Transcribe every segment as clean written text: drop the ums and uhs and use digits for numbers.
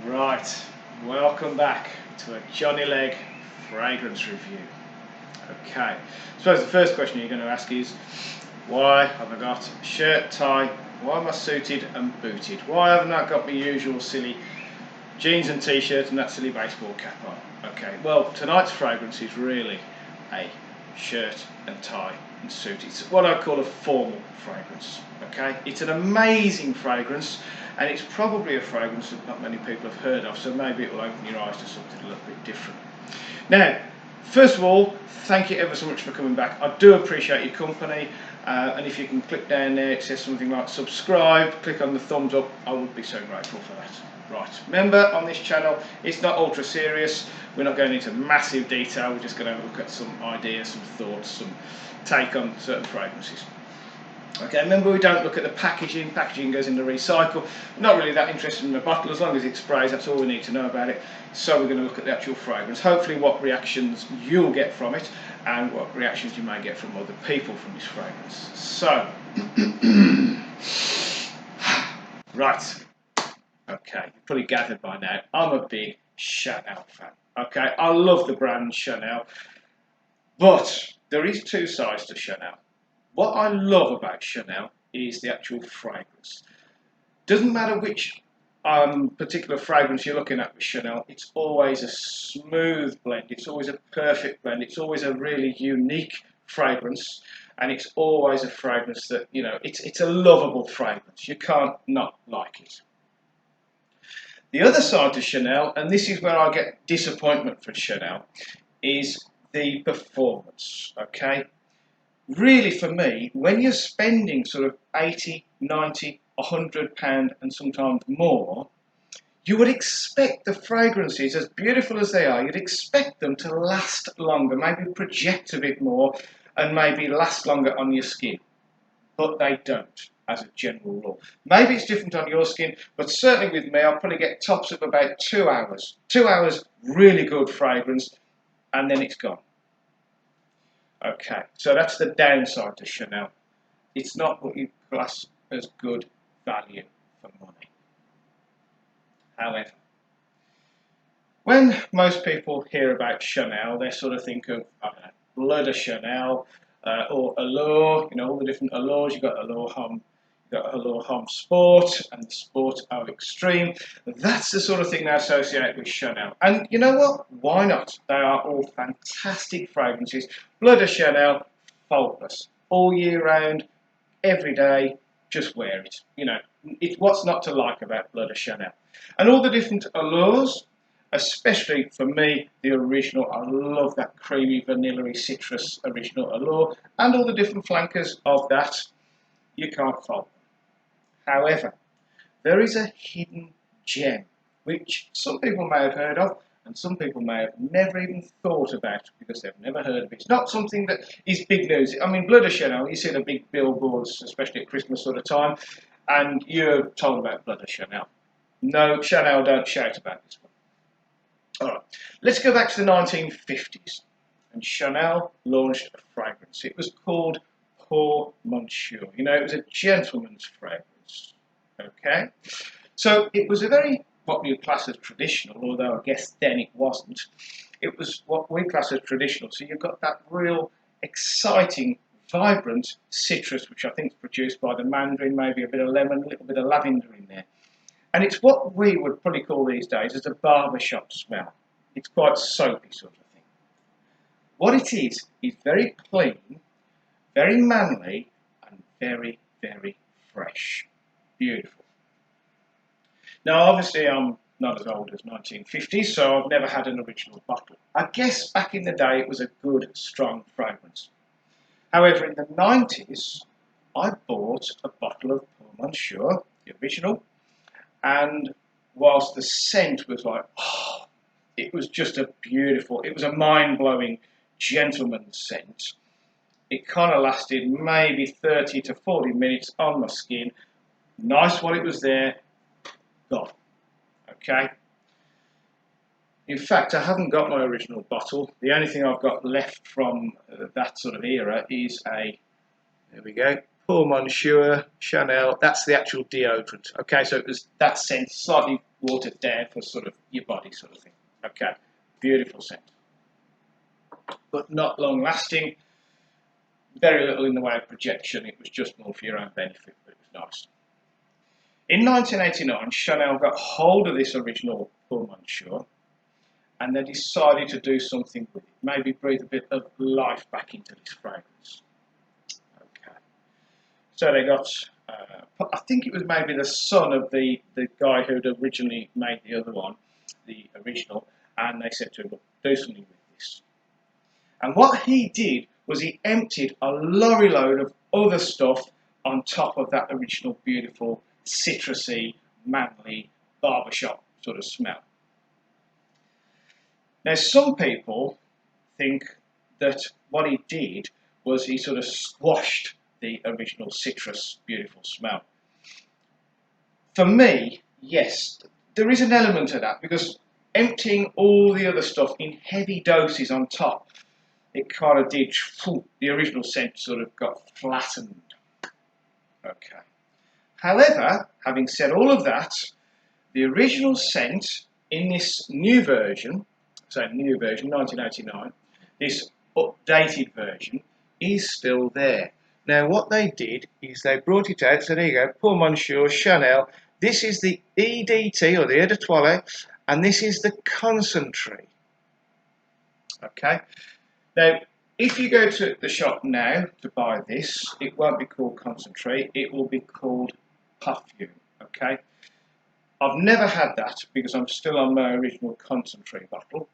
Right, welcome back to a Johnny Leg fragrance review. Okay, I suppose the first question you're going to ask is, why have I got a shirt, tie, why am I suited and booted? Why haven't I got my usual silly jeans and t-shirt and that silly baseball cap on? Okay, well, tonight's fragrance is really a shirt and tie and suit. It's what I call a formal fragrance. Okay, it's an amazing fragrance, and it's probably a fragrance that not many people have heard of, so maybe it will open your eyes to something a little bit different. Now, first of all, thank you ever so much for coming back. I do appreciate your company, and if you can click down there, it says something like subscribe, click on the thumbs up, I would be so grateful for that. Right, remember, on this channel it's not ultra serious, we're not going into massive detail, we're just going to look at some ideas, some thoughts, some take on certain fragrances. Okay, remember, we don't look at the packaging. Packaging goes into recycle. Not really that interested in the bottle, as long as it sprays, that's all we need to know about it. So we're going to look at the actual fragrance, hopefully what reactions you'll get from it and what reactions you may get from other people from this fragrance. So, right, okay, you've probably gathered by now, I'm a big Chanel fan. Okay, I love the brand Chanel, but there is two sides to Chanel. What I love about Chanel is the actual fragrance. Doesn't matter which particular fragrance you're looking at with Chanel, it's always a smooth blend, it's always a perfect blend, it's always a really unique fragrance, and it's always a fragrance that, you know, it's a lovable fragrance. You can't not like it. The other side to Chanel, and this is where I get disappointment for Chanel, is the performance, okay? Really, for me, when you're spending sort of 80, 90, £100 and sometimes more, you would expect the fragrances, as beautiful as they are, you'd expect them to last longer, maybe project a bit more and maybe last longer on your skin. But they don't, as a general rule. Maybe it's different on your skin, but certainly with me, I'll probably get tops of about 2 hours. 2 hours, really good fragrance, and then it's gone. Okay, so that's the downside to Chanel. It's not what you class as good value for money. However, when most people hear about Chanel, they sort of think of, I don't know, Bleu de Chanel or Allure, you know, all the different Allures. You've got Allure Homme Sport and the Sport Au Extreme. That's the sort of thing they associate with Chanel. And you know what? Why not? They are all fantastic fragrances. Bleu de Chanel, faultless. All year round, every day, just wear it. You know, it's what's not to like about Bleu de Chanel. And all the different Allures, especially for me, the original. I love that creamy, vanilla-y, citrus original Allure. And all the different flankers of that, you can't fault. However, there is a hidden gem, which some people may have heard of, and some people may have never even thought about because they've never heard of it. It's not something that is big news. I mean, Bleu de Chanel, you see the big billboards, especially at Christmas sort of time, and you're told about Bleu de Chanel. No, Chanel don't shout about this one. All right, let's go back to the 1950s, and Chanel launched a fragrance. It was called Pour Monsieur. You know, it was a gentleman's fragrance. Okay, so it was a very what we class as traditional, although I guess then it wasn't. It was what we class as traditional. So you've got that real exciting, vibrant citrus, which I think is produced by the mandarin, maybe a bit of lemon, a little bit of lavender in there. And it's what we would probably call these days as a barbershop smell. It's quite soapy sort of thing. What it is very clean, very manly, and very, very fresh. Beautiful. Now, obviously, I'm not as old as 1950, so I've never had an original bottle. I guess back in the day it was a good, strong fragrance. However, in the 90s, I bought a bottle of Pour Monsieur, the original, and whilst the scent was like, oh, it was just a beautiful, it was a mind-blowing gentleman's scent. It kind of lasted maybe 30 to 40 minutes on my skin. Nice while it was there, gone. Okay. In fact, I haven't got my original bottle. The only thing I've got left from that sort of era is there we go, Pour Monsieur, Chanel, that's the actual deodorant. Okay, so it was that scent, slightly watered down for sort of your body sort of thing. Okay, beautiful scent. But not long lasting, very little in the way of projection, it was just more for your own benefit, but it was nice. In 1989, Chanel got hold of this original Pour Monsieur, and they decided to do something with it, maybe breathe a bit of life back into this fragrance. Okay. So they got, I think it was maybe the son of the guy who'd originally made the other one, the original, and they said to him, look, do something with this. And what he did was he emptied a lorry load of other stuff on top of that original beautiful, citrusy, manly, barbershop sort of smell. Now, some people think that what he did was he sort of squashed the original citrus, beautiful smell. For me, yes, there is an element of that, because emptying all the other stuff in heavy doses on top, it kind of did, the original scent sort of got flattened. Okay. However, having said all of that, the original scent in this new version, so new version, 1989, this updated version is still there. Now, what they did is they brought it out, so there you go, Pour Monsieur, Chanel, this is the EDT, or the Eau de Toilette, and this is the Concentree. Okay? Now, if you go to the shop now to buy this, it won't be called Concentree, it will be called Perfume, okay? I've never had that because I'm still on my original Concentree bottle,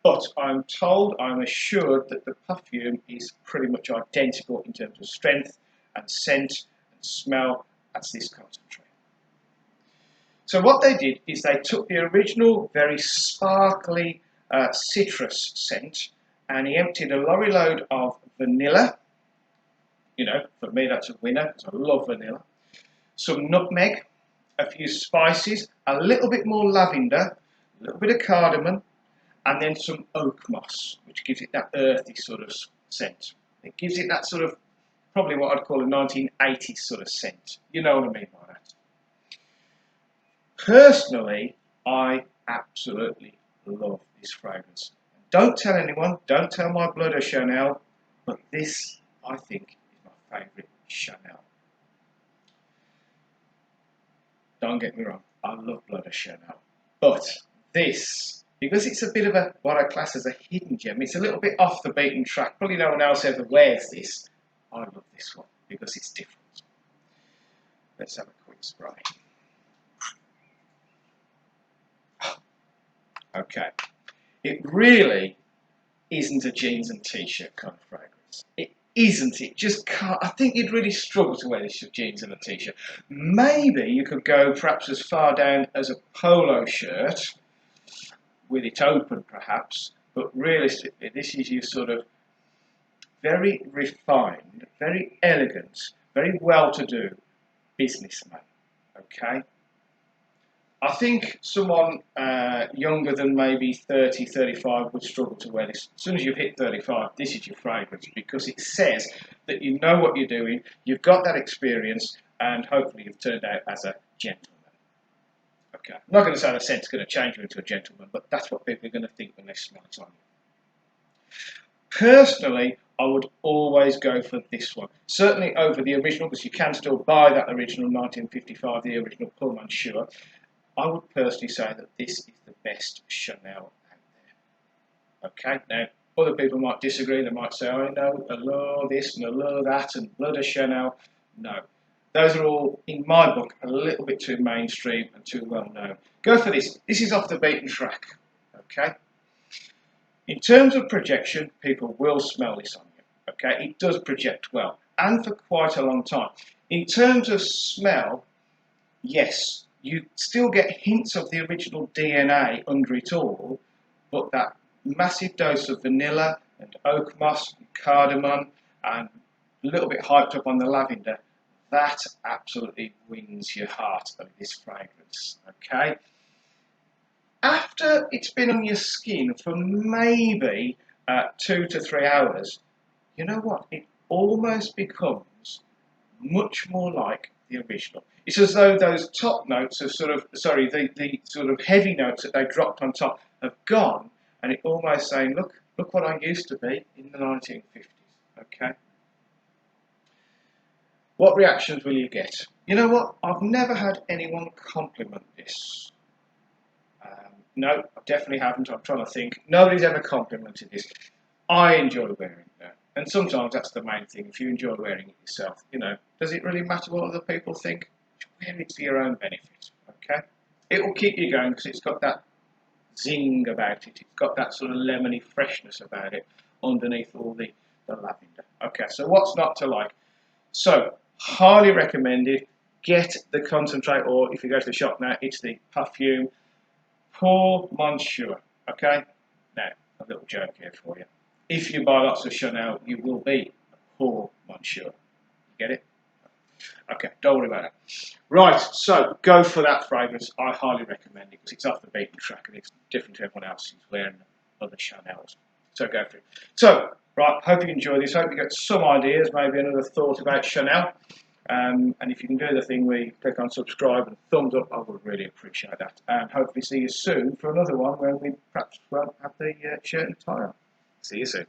but I'm told, I'm assured that the Perfume is pretty much identical in terms of strength and scent and smell as this Concentree. So what they did is they took the original very sparkly citrus scent, and he emptied a lorry load of vanilla. You know, for me that's a winner because I love vanilla. Some nutmeg, a few spices, a little bit more lavender, a little bit of cardamom, and then some oak moss, which gives it that earthy sort of scent. It gives it that sort of, probably what I'd call a 1980s sort of scent. You know what I mean by that. Personally, I absolutely love this fragrance. Don't tell anyone, don't tell my blood or Chanel, but this, I think, is my favourite Chanel. Don't get me wrong, I love blood or Chanel, but this, because it's a bit of a, what I class as a hidden gem, it's a little bit off the beaten track, probably no one else ever wears this, I love this one, because it's different. Let's have a quick spray. Okay. It really isn't a jeans and t-shirt kind of fragrance. It isn't. It just can't. I think you'd really struggle to wear this with jeans and a t-shirt. Maybe you could go perhaps as far down as a polo shirt, with it open perhaps, but realistically this is your sort of very refined, very elegant, very well-to-do businessman. Okay? I think someone younger than maybe 30, 35 would struggle to wear this. As soon as you've hit 35, this is your fragrance, because it says that you know what you're doing, you've got that experience, and hopefully you've turned out as a gentleman. Okay, I'm not going to say the scent's going to change you into a gentleman, but that's what people are going to think when they smell it on you. Personally, I would always go for this one. Certainly over the original, because you can still buy that original 1955, the original Pour Monsieur. I would personally say that this is the best Chanel out there. Okay, now other people might disagree. They might say, "I know, allure this and allure that, and blood of Chanel." No, those are all, in my book, a little bit too mainstream and too well known. Go for this. This is off the beaten track. Okay. In terms of projection, people will smell this on you. Okay, it does project well, and for quite a long time. In terms of smell, yes. You still get hints of the original DNA under it all, but that massive dose of vanilla and oak moss and cardamom and a little bit hyped up on the lavender, that absolutely wins your heart of this fragrance, okay? After it's been on your skin for maybe 2 to 3 hours, you know what? It almost becomes much more like the original. It's as though those top notes are sort of, sorry, the sort of heavy notes that they dropped on top have gone, and it almost saying, look what I used to be in the 1950s, okay? What reactions will you get? You know what? I've never had anyone compliment this. No, I definitely haven't. I'm trying to think. Nobody's ever complimented this. I enjoy wearing that. And sometimes that's the main thing. If you enjoy wearing it yourself, does it really matter what other people think? Wear it for your own benefit, okay? It will keep you going because it's got that zing about it. It's got that sort of lemony freshness about it underneath all the lavender. Okay, so what's not to like? So, highly recommended. Get the concentrate, or if you go to the shop now, it's the perfume Pour Monsieur. Okay? Now, a little joke here for you. If you buy lots of Chanel, you will be a poor Monsieur. You get it? Okay, don't worry about that. Right, so go for that fragrance. I highly recommend it because it's off the beaten track and it's different to everyone else who's wearing other Chanels. So go for it. So, right, hope you enjoy this. Hope you get some ideas, maybe another thought about Chanel. And if you can do the thing where you click on subscribe and thumbs up, I would really appreciate that. And hopefully see you soon for another one where we perhaps won't have the shirt and tie on. See you soon.